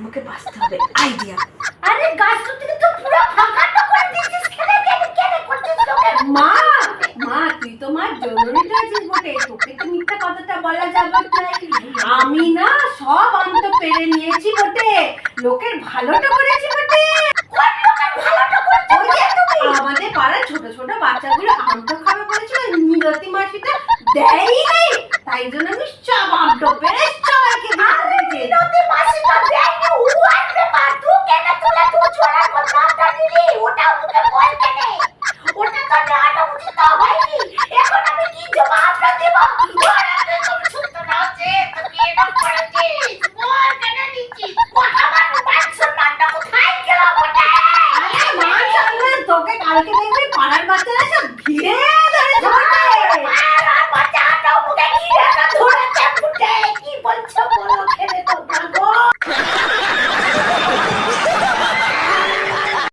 আমাকে বাঁচতে হবে আইডিয়া। আরে গাছ থেকে তো পুরো ফাঁকা করে দিয়েছিস, কেন কেন কেন করছিস তোকে? মা মা তুই তো মার জননীটা আছিস বটে, তোকে তো মিথ্যা কথাটা বলা যাবে না। আমি না সব আম তো পেরে নিয়েছি বটে, লোকের ভালোটা করেছি বটে। কোন লোকের ভালোটা করছিস ওই যে আমাদের পাড়ার ছোট ছোট বাচ্চাগুলো আম তো খাবে বলেছিল, মিনতি মাসিটা দেয়ই নাই, তাই জন্য আমি সব আম তো পেরে সবাইকে দিয়ে দিয়েছি। মিনতি মাসি তো দেয়নি, ও আনবে মা, তুই কেন তুলে তুই ছোড়ার বদনামটা নিলি? ওটা ওকে বল কেন? ওটা তো নেওয়াটা উচিত হয়নি। এখন আমি কি জবাবটা দেব? ওরা তো তুমি শুনতে নাও যে তুমি এরকম করেছিস, বল কেন নিচ্ছিস? আমার মান সম্মানটা কোথায় গেল ওটা? আরে মা চল না, তোকে কালকে দেখবি পাড়ার বাচ্চারা সব ভিড়ে